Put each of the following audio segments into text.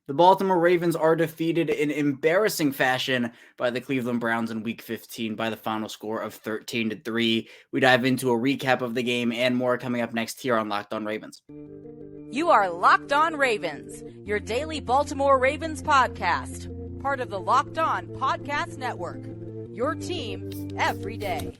The Baltimore Ravens are defeated in embarrassing fashion by the Cleveland Browns in Week 15 by the final score of 13-3. We dive into a recap of the game and more coming up next here on Locked On Ravens. You are Locked On Ravens, your daily Baltimore Ravens podcast, part of the Locked On Podcast Network, your team every day.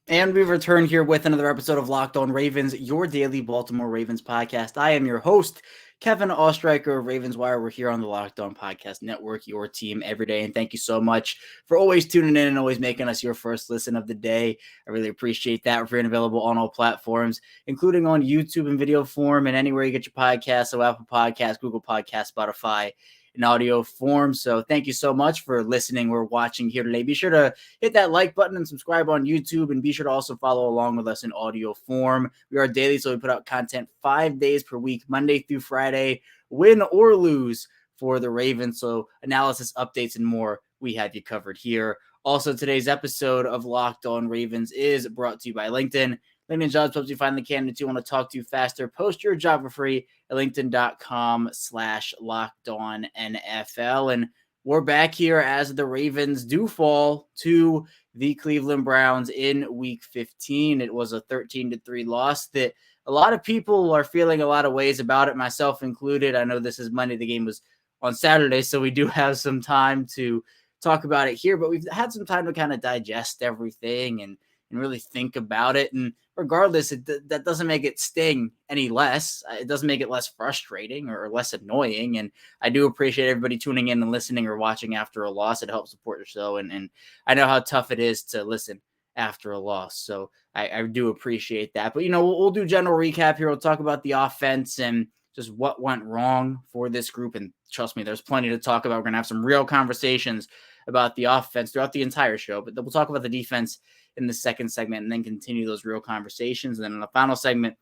And we return here with another episode of Locked On Ravens, your daily Baltimore Ravens podcast. I am your host, Kevin Ostreicher of Ravens Wire. We're here on the Locked On Podcast Network, your team every day. And thank you so much for always tuning in and always making us your first listen of the day. I really appreciate that. We're available on all platforms, including on YouTube in video form and anywhere you get your podcasts. So Apple Podcasts, Google Podcasts, Spotify, in audio form. So thank you so much for listening or watching here today. Be sure to hit that like button and subscribe on YouTube, and be sure to also follow along with us in audio form. We are daily, so we put out content 5 days per week, Monday through Friday, win or lose for the Ravens. So analysis, updates, and more, we have you covered here. Also, today's episode of Locked On Ravens is brought to you by LinkedIn. LinkedIn Jobs helps you find the candidates you want to talk to faster. Post your job for free at linkedin.com/LockedOnNFL. And we're back here as the Ravens do fall to the Cleveland Browns in Week 15. It was a 13-3 loss that a lot of people are feeling a lot of ways about it, myself included. I know this is Monday. The game was on Saturday, so we do have some time to talk about it here, but we've had some time to kind of digest everything and really think about it. And regardless, that doesn't make it sting any less. It doesn't make it less frustrating or less annoying. And I do appreciate everybody tuning in and listening or watching after a loss. It helps support the show. And I know how tough it is to listen after a loss. So I do appreciate that. But, we'll do general recap here. We'll talk about the offense and just what went wrong for this group. And trust me, there's plenty to talk about. We're going to have some real conversations about the offense throughout the entire show. But we'll talk about the defense in the second segment and then continue those real conversations. And then in the final segment,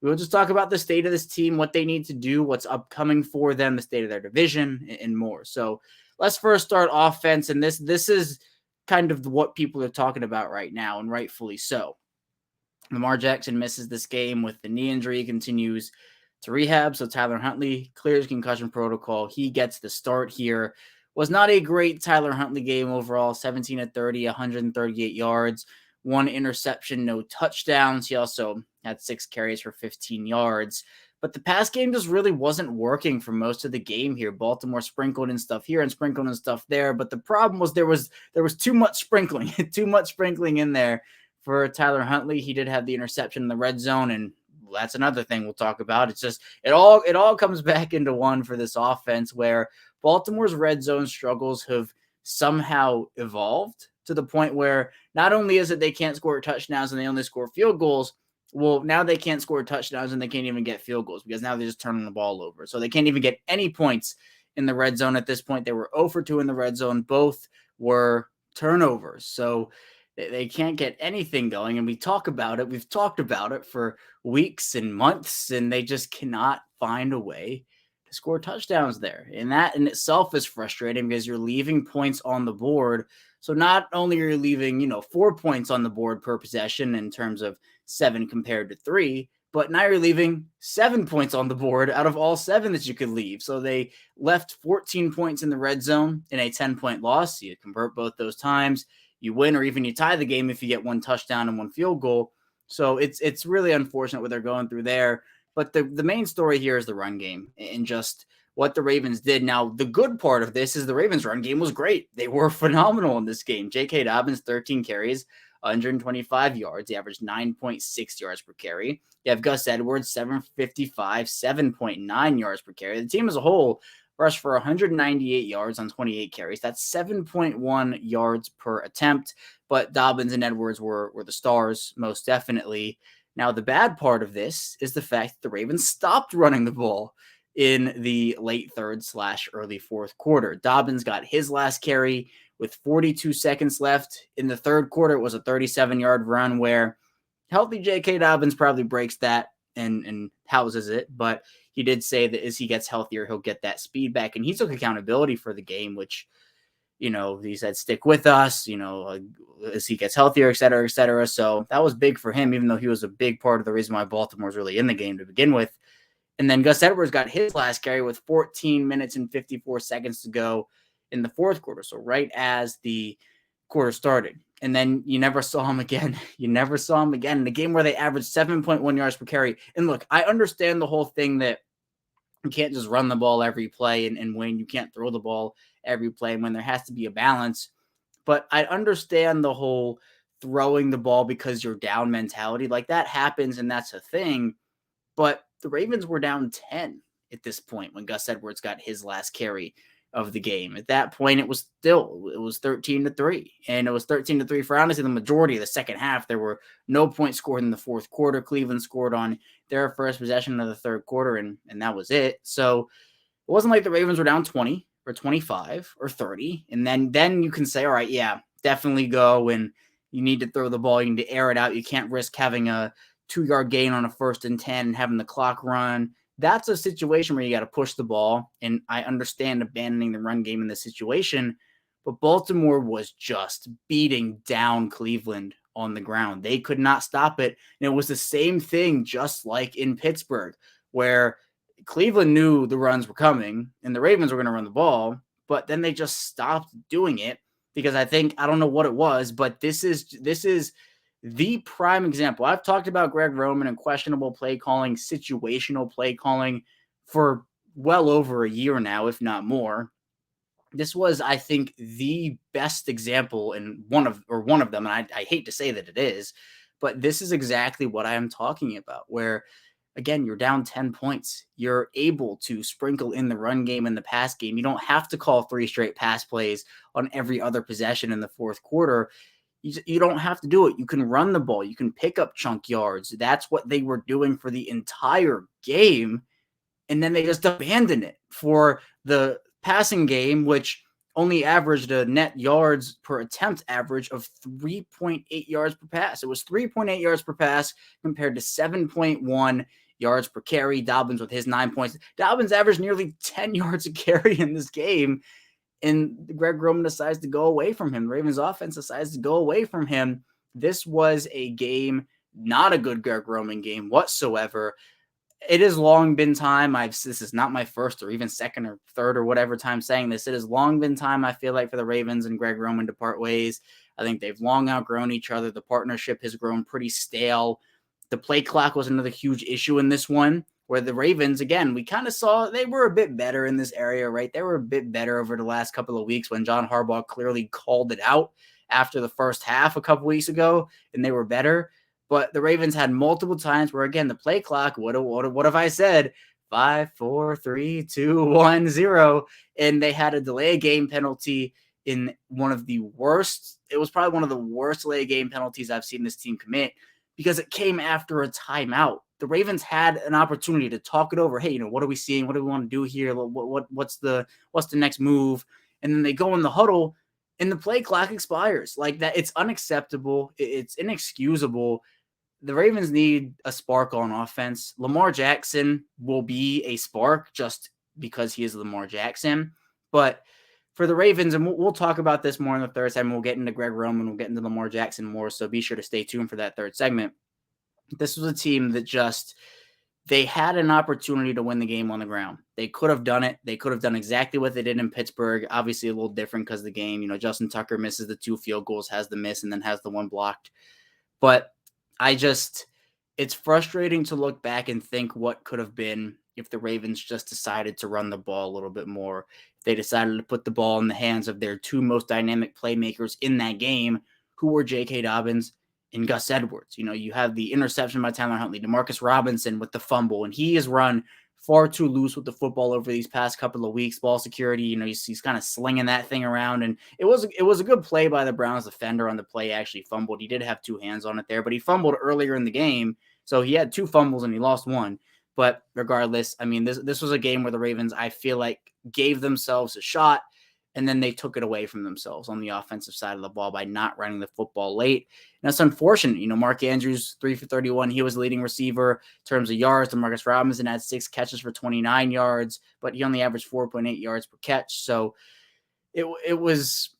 we will just talk about the state of this team, what they need to do, what's upcoming for them, the state of their division, and more. So let's first start offense. And this is kind of what people are talking about right now, and rightfully so. Lamar Jackson misses this game with the knee injury, continues to rehab. So Tyler Huntley clears concussion protocol. He gets the start here. Was not a great Tyler Huntley game overall, 17-30, 138 yards, 1 interception, no touchdowns. He also had 6 carries for 15 yards. But the pass game just really wasn't working for most of the game here. Baltimore sprinkled in stuff here and sprinkled in stuff there. But the problem was there was too much sprinkling, too much sprinkling in there for Tyler Huntley. He did have the interception in the red zone, and that's another thing we'll talk about. It's just it all comes back into one for this offense, where Baltimore's red zone struggles have somehow evolved to the point where not only is it they can't score touchdowns and they only score field goals, well, now they can't score touchdowns and they can't even get field goals because now they're just turning the ball over. So they can't even get any points in the red zone at this point. They were 0 for 2 in the red zone. Both were turnovers. So they can't get anything going. And we talk about it. We've talked about it for weeks and months, and they just cannot find a way to score touchdowns there. And that in itself is frustrating because you're leaving points on the board. So not only are you leaving, 4 points on the board per possession in terms of 7 compared to 3, but now you're leaving 7 points on the board out of all 7 that you could leave. So they left 14 points in the red zone in a 10-point loss. You convert both those times, you win, or even you tie the game if you get 1 touchdown and 1 field goal. So it's really unfortunate what they're going through there. But the main story here is the run game and just what the Ravens did. Now, the good part of this is the Ravens' run game was great. They were phenomenal in this game. J.K. Dobbins, 13 carries, 125 yards. He averaged 9.6 yards per carry. You have Gus Edwards, 755, 7.9 yards per carry. The team as a whole rushed for 198 yards on 28 carries. That's 7.1 yards per attempt. But Dobbins and Edwards were the stars, most definitely. Now, the bad part of this is the fact that the Ravens stopped running the ball in the late third/early fourth quarter. Dobbins got his last carry with 42 seconds left. In the third quarter, it was a 37-yard run where healthy J.K. Dobbins probably breaks that and houses it. But he did say that as he gets healthier, he'll get that speed back. And he took accountability for the game, which, he said, stick with us, as he gets healthier, et cetera, et cetera. So that was big for him, even though he was a big part of the reason why Baltimore's really in the game to begin with. And then Gus Edwards got his last carry with 14 minutes and 54 seconds to go in the fourth quarter. So right as the quarter started. And then you never saw him again. You never saw him again in a game where they averaged 7.1 yards per carry. And look, I understand the whole thing that you can't just run the ball every play and win. You can't throw the ball every play when there has to be a balance. But I understand the whole throwing the ball because you're down mentality. Like, that happens and that's a thing. But the Ravens were down 10 at this point when Gus Edwards got his last carry of the game. At that point, it was 13-3. And it was 13-3 for honestly the majority of the second half. There were no points scored in the fourth quarter. Cleveland scored on their first possession of the third quarter, and that was it. So it wasn't like the Ravens were down 20 or 25 or 30. And then you can say, all right, yeah, definitely go. And you need to throw the ball. You need to air it out. You can't risk having a 2-yard gain on a 1st and 10 and having the clock run. That's a situation where you got to push the ball. And I understand abandoning the run game in this situation, but Baltimore was just beating down Cleveland on the ground. They could not stop it. And it was the same thing, just like in Pittsburgh, where Cleveland knew the runs were coming and the Ravens were going to run the ball, but then they just stopped doing it because I don't know what it was, but this is the prime example. I've talked about Greg Roman and questionable play calling, situational play calling for well over a year now, if not more. This was, I think, the best example in one of them. And I hate to say that it is, but this is exactly what I am talking about, where, again, you're down 10 points. You're able to sprinkle in the run game and the pass game. You don't have to call 3 straight pass plays on every other possession in the fourth quarter. You don't have to do it. You can run the ball. You can pick up chunk yards. That's what they were doing for the entire game. And then they just abandoned it for the passing game, which only averaged a net yards per attempt average of 3.8 yards per pass. It was 3.8 yards per pass compared to 7.1 yards per carry. Dobbins with his 9 points. Dobbins averaged nearly 10 yards a carry in this game. And Greg Roman decides to go away from him. The Ravens offense decides to go away from him. This was a game, not a good Greg Roman game whatsoever. It has long been time. This is not my first or even second or third or whatever time saying this. It has long been time, I feel like, for the Ravens and Greg Roman to part ways. I think they've long outgrown each other. The partnership has grown pretty stale. The play clock was another huge issue in this one, where the Ravens, again, we kind of saw they were a bit better in this area, right? They were a bit better over the last couple of weeks when John Harbaugh clearly called it out after the first half a couple weeks ago, and they were better. But the Ravens had multiple times where, again, the play clock, what have I said? 5, 4, 3, 2, 1, 0. And they had a delay game penalty in one of the worst. It was probably one of the worst delay game penalties I've seen this team commit because it came after a timeout. The Ravens had an opportunity to talk it over. Hey, what are we seeing? What do we want to do here? What's the next move? And then they go in the huddle and the play clock expires. Like that, it's unacceptable. It's inexcusable. The Ravens need a spark on offense. Lamar Jackson will be a spark just because he is Lamar Jackson. But for the Ravens, and we'll talk about this more in the third segment, we'll get into Greg Roman, we'll get into Lamar Jackson more, so be sure to stay tuned for that third segment. This was a team that they had an opportunity to win the game on the ground. They could have done it. They could have done exactly what they did in Pittsburgh. Obviously a little different because the game, Justin Tucker misses the 2 field goals, has the miss, and then has the 1 blocked. But it's frustrating to look back and think what could have been if the Ravens just decided to run the ball a little bit more. If they decided to put the ball in the hands of their 2 most dynamic playmakers in that game, who were J.K. Dobbins and Gus Edwards. You have the interception by Tyler Huntley, Demarcus Robinson with the fumble, and he has run far too loose with the football over these past couple of weeks. Ball security, he's kind of slinging that thing around, and it was a good play by the Browns defender on the play. Actually fumbled. He did have 2 hands on it there, but he fumbled earlier in the game, so he had 2 fumbles and he lost 1. But regardless, this was a game where the Ravens, I feel like, gave themselves a shot. and then they took it away from themselves on the offensive side of the ball by not running the football late. And that's unfortunate. Mark Andrews, 3 for 31. He was the leading receiver in terms of yards. DeMarcus Robinson had 6 catches for 29 yards, but he only averaged 4.8 yards per catch. So it was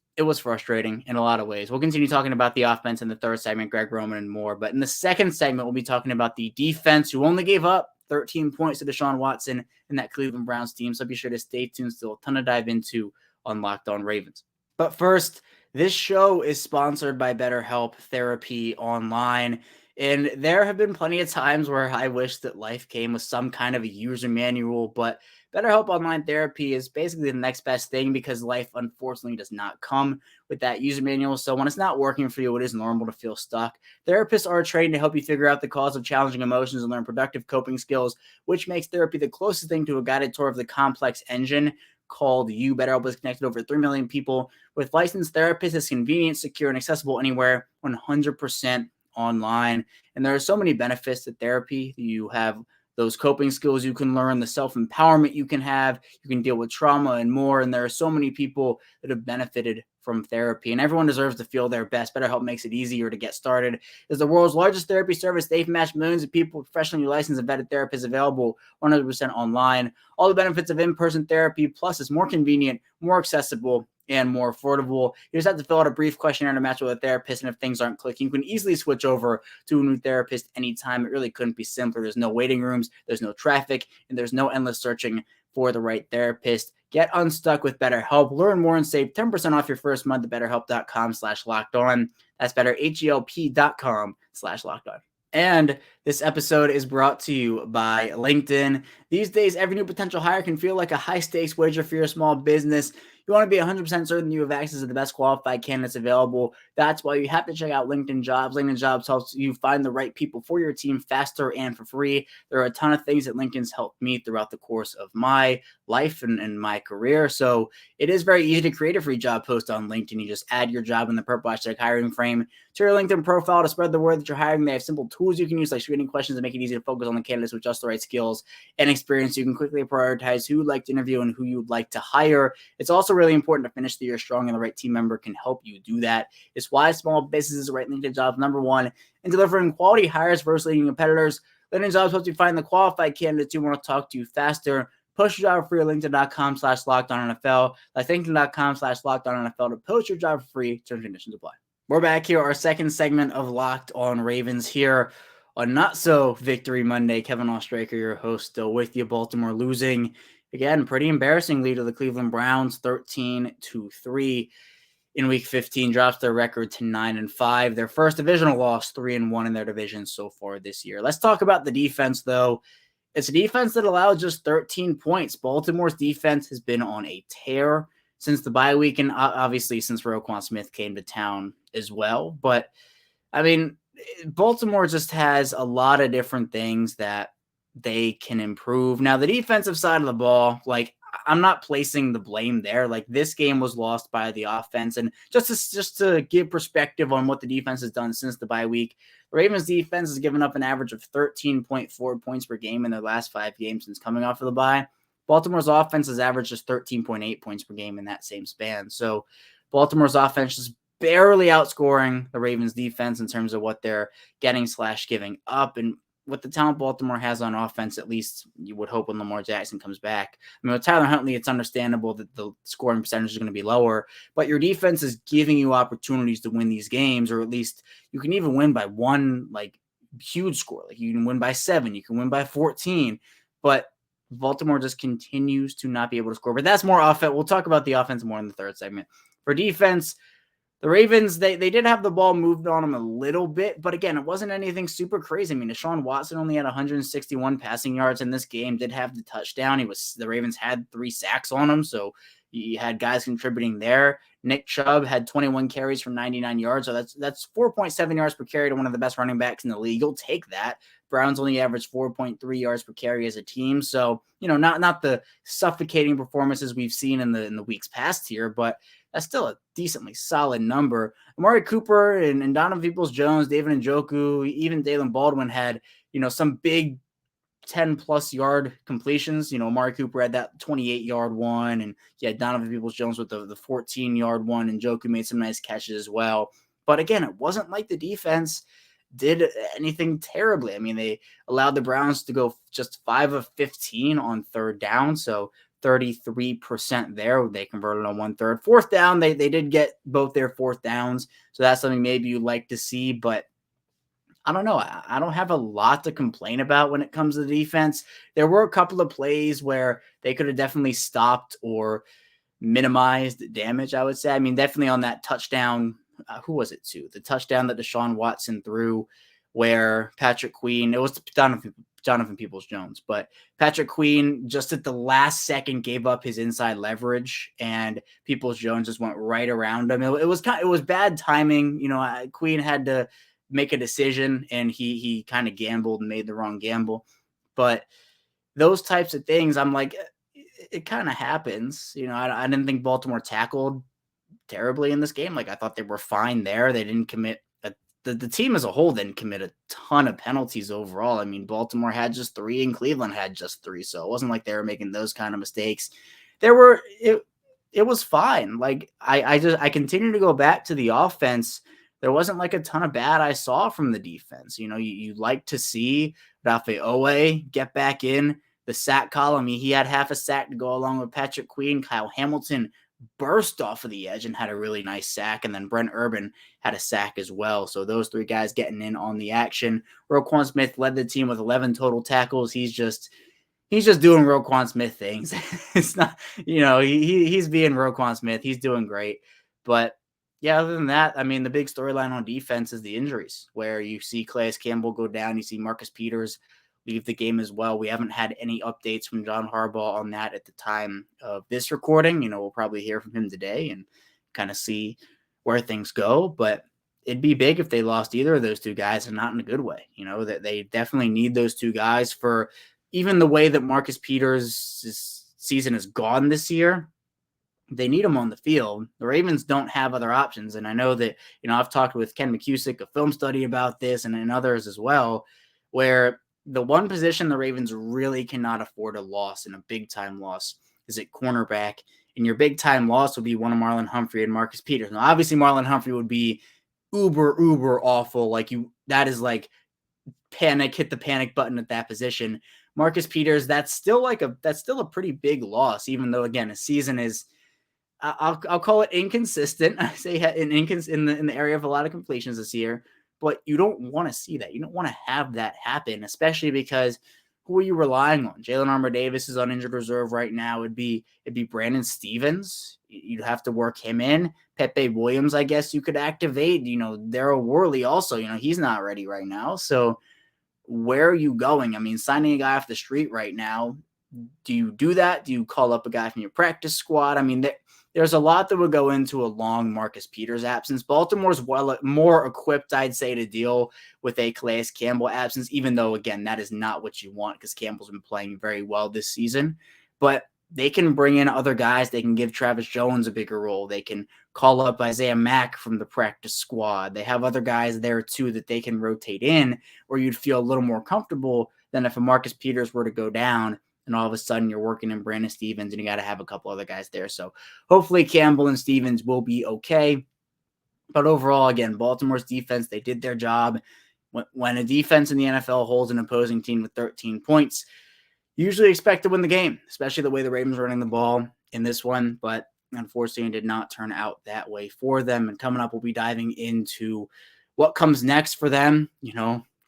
frustrating in a lot of ways. We'll continue talking about the offense in the third segment, Greg Roman and more. But in the second segment, we'll be talking about the defense, who only gave up 13 points to Deshaun Watson and that Cleveland Browns team. So be sure to stay tuned. Still a ton to dive into on Locked On Ravens. But first, this show is sponsored by BetterHelp Therapy Online. And there have been plenty of times where I wish that life came with some kind of a user manual, but BetterHelp Online Therapy is basically the next best thing because life, unfortunately, does not come with that user manual. So when it's not working for you, it is normal to feel stuck. Therapists are trained to help you figure out the cause of challenging emotions and learn productive coping skills, which makes therapy the closest thing to a guided tour of the complex engine called you. BetterHelp has connected over 3 million people with licensed therapists. It's convenient, secure, and accessible anywhere, 100% online. And there are so many benefits to therapy. You have those coping skills you can learn, the self-empowerment you can have, you can deal with trauma and more. And there are so many people that have benefited from therapy, and everyone deserves to feel their best. BetterHelp makes it easier to get started. It's the world's largest therapy service. They've matched millions of people, professionally licensed and vetted therapists available 100% online. All the benefits of in-person therapy, plus it's more convenient, more accessible, and more affordable. You just have to fill out a brief questionnaire to match with a therapist, and if things aren't clicking, you can easily switch over to a new therapist anytime. It really couldn't be simpler. There's no waiting rooms, there's no traffic, and there's no endless searching for the right therapist. Get unstuck with BetterHelp. Learn more and save 10% off your first month at betterhelp.com/lockedon. That's betterhelp.com/lockedon. And this episode is brought to you by LinkedIn. These days, every new potential hire can feel like a high-stakes wager for your small business. You want to be 100% certain you have access to the best qualified candidates available. That's why you have to check out LinkedIn Jobs. LinkedIn Jobs helps you find the right people for your team faster and for free. There are a ton of things that LinkedIn's helped me throughout the course of my life and my career. So it is very easy to create a free job post on LinkedIn. You just add your job in the purple hashtag hiring frame to your LinkedIn profile to spread the word that you're hiring. They have simple tools you can use, like screening questions, to make it easy to focus on the candidates with just the right skills and experience. You can quickly prioritize who you'd like to interview and who you'd like to hire. It's also really important to finish the year strong, and the right team member can help you do that. It's why small businesses rate LinkedIn Jobs number one in delivering quality hires versus leading competitors. LinkedIn Jobs helps you find the qualified candidates you want to talk to faster. Post your job for free at LinkedIn.com/LockedOnNFL. That's LinkedIn.com/LockedOnNFL to post your job for free. Terms and conditions apply. We're back here, our second segment of Locked On Ravens here on Not So Victory Monday. Kevin Ostraker, your host, still with you. Baltimore losing again, pretty embarrassingly, to the Cleveland Browns, 13-3 in Week 15, drops their record to 9-5. Their first divisional loss, 3-1 in their division so far this year. Let's talk about the defense, though. It's a defense that allowed just 13 points. Baltimore's defense has been on a tear since the bye week, and obviously since Roquan Smith came to town as well. But, I mean, Baltimore just has a lot of different things that they can improve. Now, the defensive side of the ball, like, I'm not placing the blame there. Like, this game was lost by the offense. And just to give perspective on what the defense has done since the bye week, the Ravens defense has given up an average of 13.4 points per game in their last 5 games since coming off of the bye. Baltimore's offense has averaged just 13.8 points per game in that same span. So Baltimore's offense is barely outscoring the Ravens defense in terms of what they're getting/giving up. And with the talent Baltimore has on offense, at least you would hope when Lamar Jackson comes back. I mean, with Tyler Huntley, it's understandable that the scoring percentage is going to be lower, but your defense is giving you opportunities to win these games, or at least you can even win by one, like, huge score. Like, you can win by 7, you can win by 14, but Baltimore just continues to not be able to score. But that's more offense. We'll talk about the offense more in the third segment. For defense, the Ravens, they did have the ball moved on them a little bit, but again, it wasn't anything super crazy. I mean, Deshaun Watson only had 161 passing yards in this game, did have the touchdown. The Ravens had 3 sacks on him, so you had guys contributing there. Nick Chubb had 21 carries for 99 yards, so that's 4.7 yards per carry to one of the best running backs in the league. You'll take that. Browns only averaged 4.3 yards per carry as a team, so not the suffocating performances we've seen in the weeks past here, but that's still a decently solid number. Amari Cooper and Donovan Peoples-Jones, David Njoku, even Dalen Baldwin had some big 10 plus yard completions. Amari Cooper had that 28-yard one, and Donovan Peoples-Jones with the 14-yard one, and Njoku made some nice catches as well. But again, it wasn't like the defense did anything terribly. I mean, they allowed the Browns to go just 5 of 15 on third down, so 33% there. They converted on 1/3. Fourth down, they did get both their fourth downs, so that's something maybe you'd like to see, but I don't know. I don't have a lot to complain about when it comes to the defense. There were a couple of plays where they could have definitely stopped or minimized damage, I would say. I mean, definitely on that touchdown. Who was it to? The touchdown that Deshaun Watson threw where Patrick Queen, it was Jonathan Peoples-Jones, but Patrick Queen just at the last second gave up his inside leverage, and Peoples-Jones just went right around him. It was bad timing. Queen had to make a decision, and he kind of gambled and made the wrong gamble. But those types of things, I'm like, it kind of happens. I didn't think Baltimore tackled terribly in this game. Like, I thought they were fine there. They didn't commit the team as a whole didn't commit a ton of penalties overall. I mean, Baltimore had just 3 and Cleveland had just 3. So it wasn't like they were making those kind of mistakes. It was fine. Like, I continue to go back to the offense. There wasn't like a ton of bad I saw from the defense. You like to see Rafe Owe get back in the sack column. He had half a sack to go along with Patrick Queen. Kyle Hamilton burst off of the edge and had a really nice sack. And then Brent Urban had a sack as well. So those 3 guys getting in on the action. Roquan Smith led the team with 11 total tackles. He's just doing Roquan Smith things. It's not, he's being Roquan Smith. He's doing great. But yeah, other than that, I mean, the big storyline on defense is the injuries, where you see Calais Campbell go down. You see Marcus Peters leave the game as well. We haven't had any updates from John Harbaugh on that at the time of this recording. We'll probably hear from him today and kind of see where things go. But it'd be big if they lost either of those 2 guys, and not in a good way. That they definitely need those 2 guys for even the way that Marcus Peters' season has gone this year. They need him on the field. The Ravens don't have other options. And I know that, I've talked with Ken McCusick, a film study about this, and others as well, where the one position the Ravens really cannot afford a loss, and a big-time loss, is at cornerback. And your big-time loss would be one of Marlon Humphrey and Marcus Peters. Now, obviously, Marlon Humphrey would be uber awful. That is like panic, hit the panic button at that position. Marcus Peters, that's still a pretty big loss, even though, again, a season is, I'll call it inconsistent. I say in the area of a lot of completions this year, but you don't want to see that. You don't want to have that happen, especially because who are you relying on? Jalen Armour-Davis is on injured reserve right now. It'd be Brandon Stevens. You'd have to work him in. Pepe Williams, I guess you could activate. Daryl Worley also. He's not ready right now. So where are you going? I mean, signing a guy off the street right now. Do you do that? Do you call up a guy from your practice squad? I mean, there's a lot that would go into a long Marcus Peters absence. Baltimore's more equipped, I'd say, to deal with a Calais Campbell absence, even though, again, that is not what you want, because Campbell's been playing very well this season. But they can bring in other guys. They can give Travis Jones a bigger role. They can call up Isaiah Mack from the practice squad. They have other guys there, too, that they can rotate in, where you'd feel a little more comfortable than if a Marcus Peters were to go down and all of a sudden you're working in Brandon Stevens and you got to have a couple other guys there. So hopefully Campbell and Stevens will be okay. But overall, again, Baltimore's defense, they did their job. When a defense in the NFL holds an opposing team with 13 points, you usually expect to win the game, especially the way the Ravens are running the ball in this one. But unfortunately, it did not turn out that way for them. And coming up, we'll be diving into what comes next for them,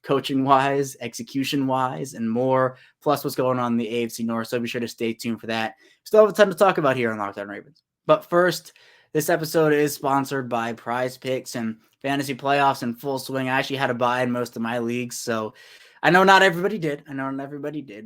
coaching-wise, execution-wise, and more, plus what's going on in the AFC North. So be sure to stay tuned for that. Still have a ton to talk about here on Locked On Ravens. But first, this episode is sponsored by PrizePicks, and fantasy playoffs in full swing. I actually had a bye in most of my leagues, so I know not everybody did.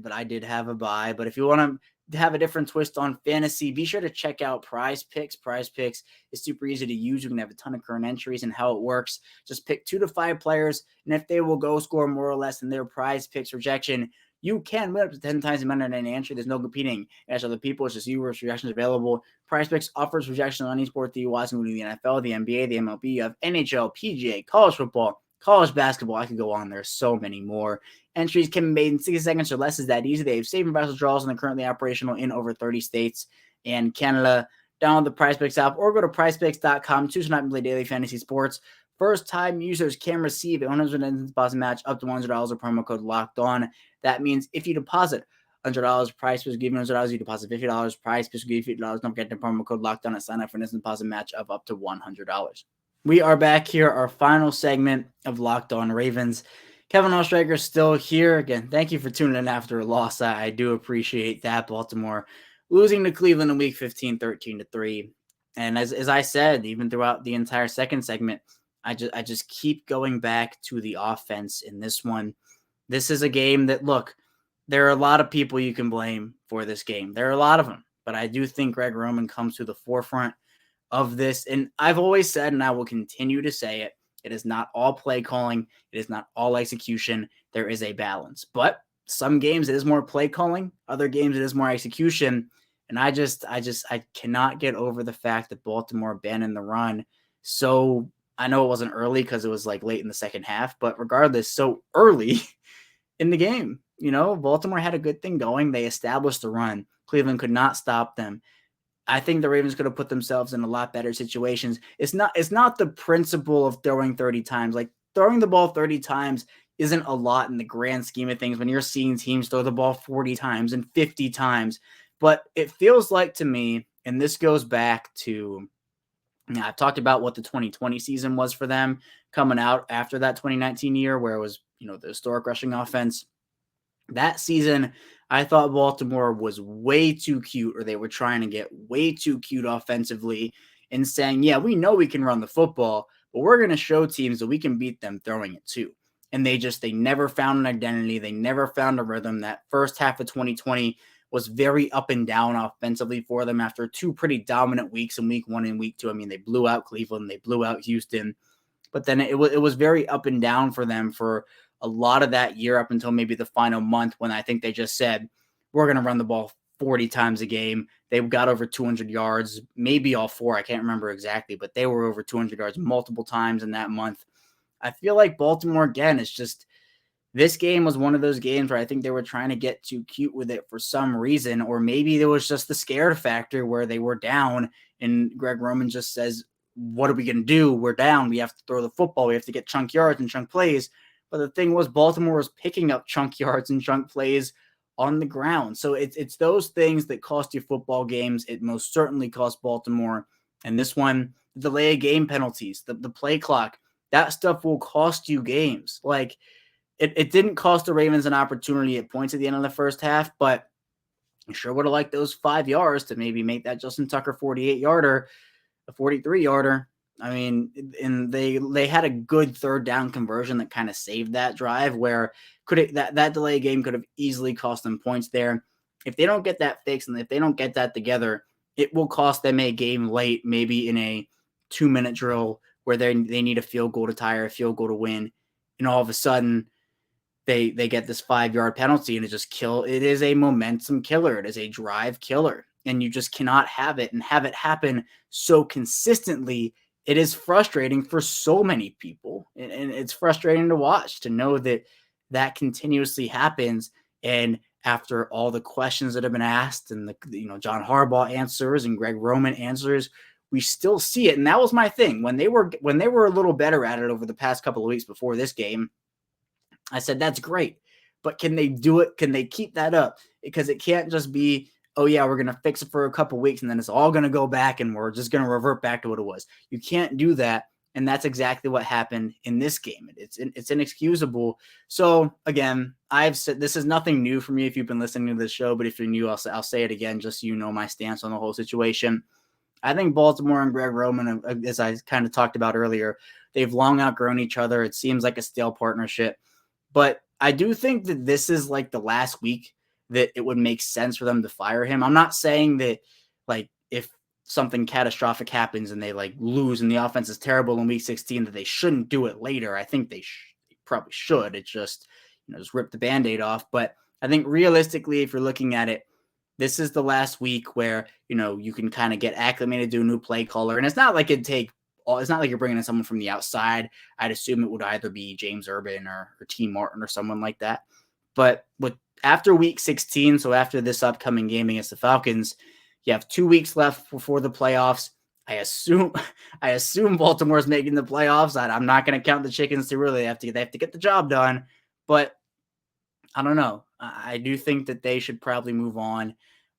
But I did have a bye. But if you want to have a different twist on fantasy, be sure to check out PrizePicks. PrizePicks is super easy to use. You can have a ton of current entries, and how it works. Just pick 2 to 5 players, and if they will go score more or less than their PrizePicks projection, you can win up to 10 times the amount of an entry. There's no competing against other people. It's just you versus projections available. PrizePicks offers projections on any sport that you watch, including the NFL, the NBA, the MLB. You have NHL, PGA, college football, college basketball. I could go on. There's so many more. Entries can be made in 60 seconds or less. Is that easy? They have saving vessel draws and they're currently operational in over 30 states and Canada. Download the PrizePicks app or go to PrizePicks.com. Choose not to play daily fantasy sports. First-time users can receive a 100% deposit match up to $100 with promo code Locked On. That means if you deposit $100, PrizePicks will give you $100. You deposit $50, PrizePicks will give you $50. Don't forget the promo code Locked On and sign up for an instant deposit match of up to $100. We are back here, our final segment of Locked On Ravens. Kevin Oestreicher is still here. Again, thank you for tuning in after a loss. I do appreciate that. Baltimore losing to Cleveland in Week 15, 13-3. And as I said, even throughout the entire second segment, I just keep going back to the offense in this one. This is a game that, look, there are a lot of people you can blame for this game. There are a lot of them. But I do think Greg Roman comes to the forefront of this. And I've always said, and I will continue to say it, it is not all play calling. It is not all execution. There is a balance. But some games it is more play calling. Other games it is more execution. And I cannot get over the fact that Baltimore abandoned the run. So I know it wasn't early because it was like late in the second half, but regardless, so early in the game, Baltimore had a good thing going. They established the run. Cleveland could not stop them. I think the Ravens could have put themselves in a lot better situations. It's not the principle of throwing 30 times. Like throwing the ball 30 times isn't a lot in the grand scheme of things when you're seeing teams throw the ball 40 times and 50 times. But it feels like to me, and this goes back to, I've talked about what the 2020 season was for them coming out after that 2019 year where it was, the historic rushing offense. That season, I thought Baltimore was way too cute, or they were trying to get way too cute offensively and saying, yeah, we know we can run the football, but we're going to show teams that we can beat them throwing it too. And they never found an identity. They never found a rhythm. That first half of 2020 was very up and down offensively for them after two pretty dominant weeks in week 1 and week 2. I mean, they blew out Cleveland, they blew out Houston, but then it was very up and down for them for a lot of that year up until maybe the final month when I think they just said, we're going to run the ball 40 times a game. They got over 200 yards, maybe all four. I can't remember exactly, but they were over 200 yards multiple times in that month. I feel like Baltimore, again, is just, this game was one of those games where I think they were trying to get too cute with it for some reason, or maybe there was just the scared factor where they were down and Greg Roman just says, what are we going to do? We're down. We have to throw the football. We have to get chunk yards and chunk plays. But the thing was, Baltimore was picking up chunk yards and chunk plays on the ground. So it's those things that cost you football games. It most certainly cost Baltimore. And this one, the delay of game penalties, the play clock, that stuff will cost you games. Like, it didn't cost the Ravens an opportunity at points at the end of the first half, but I sure would have liked those 5 yards to maybe make that Justin Tucker 48-yarder, a 43-yarder. I mean, and they had a good third down conversion that kind of saved that drive where that delay game could have easily cost them points there. If they don't get that fixed and if they don't get that together, it will cost them a game late, maybe in a 2-minute drill where they need a field goal to tie or a field goal to win. And all of a sudden they get this 5-yard penalty and it is a momentum killer. It is a drive killer. And you just cannot have it and have it happen so consistently. It is frustrating for so many people, and it's frustrating to watch, to know that continuously happens. And after all the questions that have been asked and the John Harbaugh answers and Greg Roman answers, we still see it. And that was my thing when they were a little better at it over the past couple of weeks before this game. I said, that's great, but can they do it? Can they keep that up? Because it can't just be, oh yeah, we're going to fix it for a couple weeks and then it's all going to go back and we're just going to revert back to what it was. You can't do that. And that's exactly what happened in this game. It's inexcusable. So again, I've said, this is nothing new for me if you've been listening to this show, but if you're new, I'll say it again, just so you know my stance on the whole situation. I think Baltimore and Greg Roman, as I kind of talked about earlier, they've long outgrown each other. It seems like a stale partnership, but I do think that this is like the last week that it would make sense for them to fire him. I'm not saying that, like, if something catastrophic happens and they lose and the offense is terrible in week 16, that they shouldn't do it later. I think they probably should. It's just, just rip the Band-Aid off. But I think realistically, if you're looking at it, this is the last week where, you can kind of get acclimated to a new play caller. And it's not like it'd take it's not like you're bringing in someone from the outside. I'd assume it would either be James Urban or T. Martin or someone like that. But after week 16, so after this upcoming game against the Falcons, you have 2 weeks left before the playoffs. I assume Baltimore's making the playoffs. I'm not going to count the chickens too early. They have to get the job done. But I don't know. I do think that they should probably move on.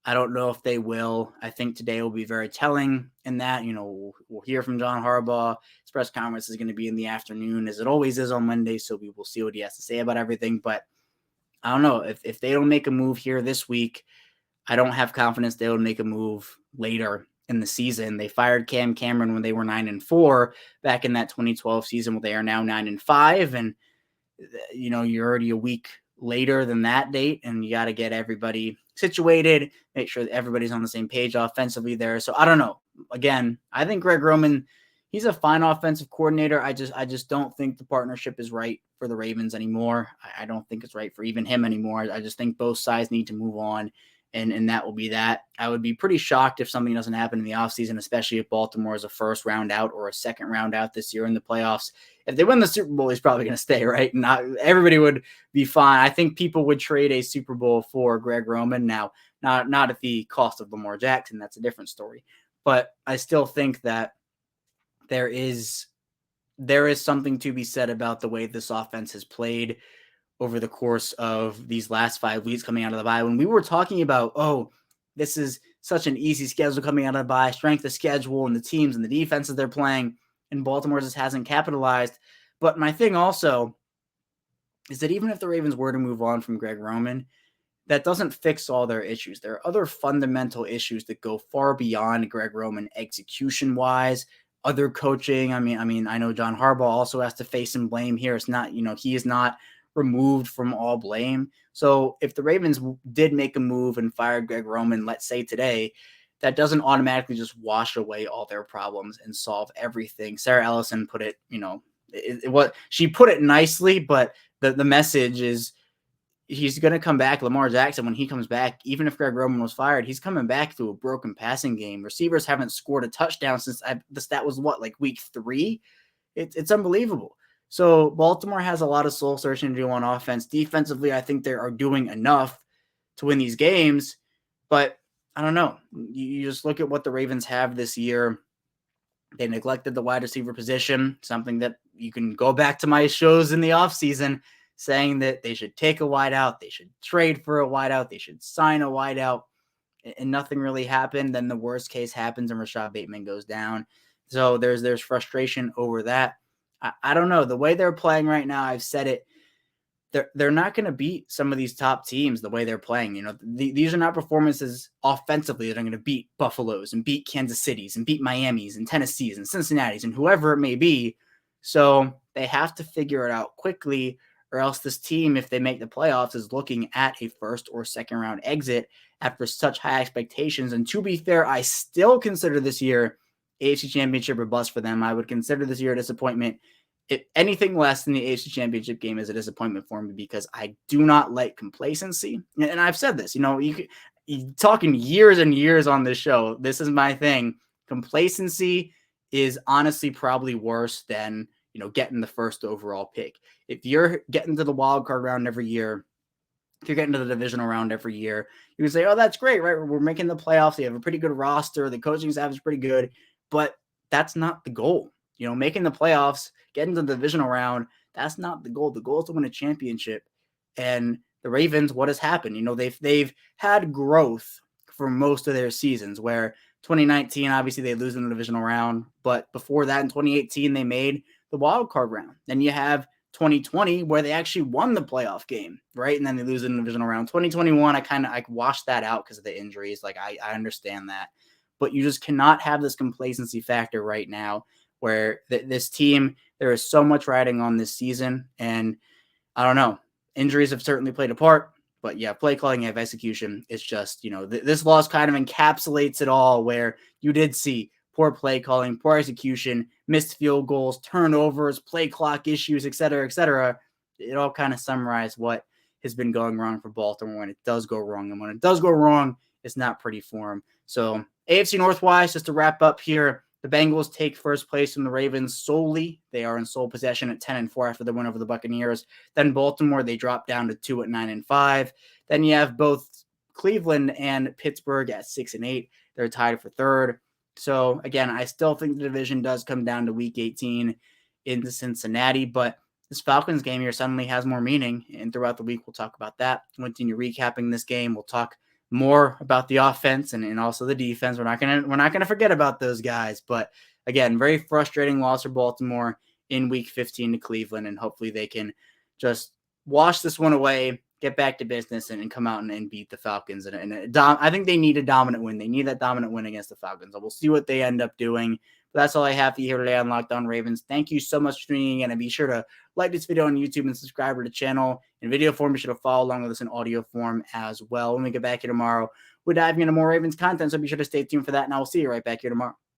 I don't know if they will. I think today will be very telling in that, we'll hear from John Harbaugh. His press conference is going to be in the afternoon, as it always is on Monday. So we will see what he has to say about everything. But I don't know if they don't make a move here this week. I don't have confidence they will make a move later in the season. They fired Cam Cameron when they were 9-4 back in that 2012 season, where they are now 9-5. And, you're already a week later than that date, and you got to get everybody situated, make sure that everybody's on the same page offensively there. So I don't know. Again, I think Greg Roman, he's a fine offensive coordinator. I just don't think the partnership is right for the Ravens anymore. I don't think it's right for even him anymore. I just think both sides need to move on, and that will be that. I would be pretty shocked if something doesn't happen in the offseason, especially if Baltimore is a first round out or a second round out this year in the playoffs. If they win the Super Bowl, he's probably going to stay, right? Everybody would be fine. I think people would trade a Super Bowl for Greg Roman. Now, not at the cost of Lamar Jackson. That's a different story. But I still think that there is something to be said about the way this offense has played over the course of these last 5 weeks coming out of the bye. When we were talking about, this is such an easy schedule coming out of the bye, strength of schedule and the teams and the defenses they're playing, and Baltimore just hasn't capitalized. But my thing also is that even if the Ravens were to move on from Greg Roman, that doesn't fix all their issues. There are other fundamental issues that go far beyond Greg Roman execution-wise, other coaching. I mean, I know John Harbaugh also has to face some blame here. It's not, he is not removed from all blame. So if the Ravens did make a move and fire Greg Roman, let's say today, that doesn't automatically just wash away all their problems and solve everything. Sarah Ellison put it, she put it nicely, but the message is he's going to come back. Lamar Jackson, when he comes back, even if Greg Roman was fired, he's coming back to a broken passing game. Receivers haven't scored a touchdown since the stat was week 3? It's unbelievable. So Baltimore has a lot of soul searching to do on offense. Defensively, I think they are doing enough to win these games, but I don't know. You just look at what the Ravens have this year. They neglected the wide receiver position, something that you can go back to my shows in the offseason saying that they should take a wideout, they should trade for a wideout, they should sign a wideout, and nothing really happened. Then the worst case happens and Rashad Bateman goes down. So there's frustration over that. I don't know. The way they're playing right now, I've said it, they're not going to beat some of these top teams the way they're playing. These are not performances offensively that are going to beat Buffalo's and beat Kansas City's and beat Miami's and Tennessee's and Cincinnati's and whoever it may be. So they have to figure it out quickly, or else this team, if they make the playoffs, is looking at a first or second round exit after such high expectations. And to be fair, I still consider this year AFC Championship or bust for them. I would consider this year a disappointment. If anything less than the AFC Championship game is a disappointment for me, because I do not like complacency. And I've said this, you talking years and years on this show, this is my thing. Complacency is honestly probably worse than, getting the first overall pick. If you're getting to the wild card round every year, if you're getting to the divisional round every year, you can say, oh, that's great, right? We're making the playoffs. They have a pretty good roster. The coaching staff is pretty good, but that's not the goal. Making the playoffs, getting to the divisional round, that's not the goal. The goal is to win a championship. And the Ravens, what has happened? They've had growth for most of their seasons, where 2019, obviously they lose in the divisional round, but before that in 2018, they made the wild card round. Then you have 2020 where they actually won the playoff game, right? And then they lose in the divisional round. 2021, I washed that out because of the injuries. I understand that, but you just cannot have this complacency factor right now, where this team, there is so much riding on this season. And I don't know, injuries have certainly played a part, but yeah, play calling, you have execution. It's just, this loss kind of encapsulates it all, where you did see poor play calling, poor execution, missed field goals, turnovers, play clock issues, et cetera. It all kind of summarized what has been going wrong for Baltimore when it does go wrong. And when it does go wrong, it's not pretty for them. So AFC North-wise, just to wrap up here, The Bengals take first place from the Ravens solely. They are in sole possession at 10-4 after the win over the Buccaneers. Then Baltimore, they drop down to 2 at 9-5. Then you have both Cleveland and Pittsburgh at 6-8. They're tied for third. So again, I still think the division does come down to week 18 into Cincinnati, but this Falcons game here suddenly has more meaning. And throughout the week, we'll talk about that. We'll continue recapping this game. We'll talk more about the offense and also the defense. We're not gonna forget about those guys. But again, very frustrating loss for Baltimore in week 15 to Cleveland, and hopefully they can just wash this one away, get back to business, and come out and beat the Falcons. And I think they need a dominant win. They need that dominant win against the Falcons. So we'll see what they end up doing. But that's all I have for you here today on Locked On Ravens. Thank you so much for tuning in, and be sure to like this video on YouTube and subscribe to the channel. In video form, be sure to follow along with us in audio form as well. When we get back here tomorrow, we're diving into more Ravens content, so be sure to stay tuned for that, and I will see you right back here tomorrow.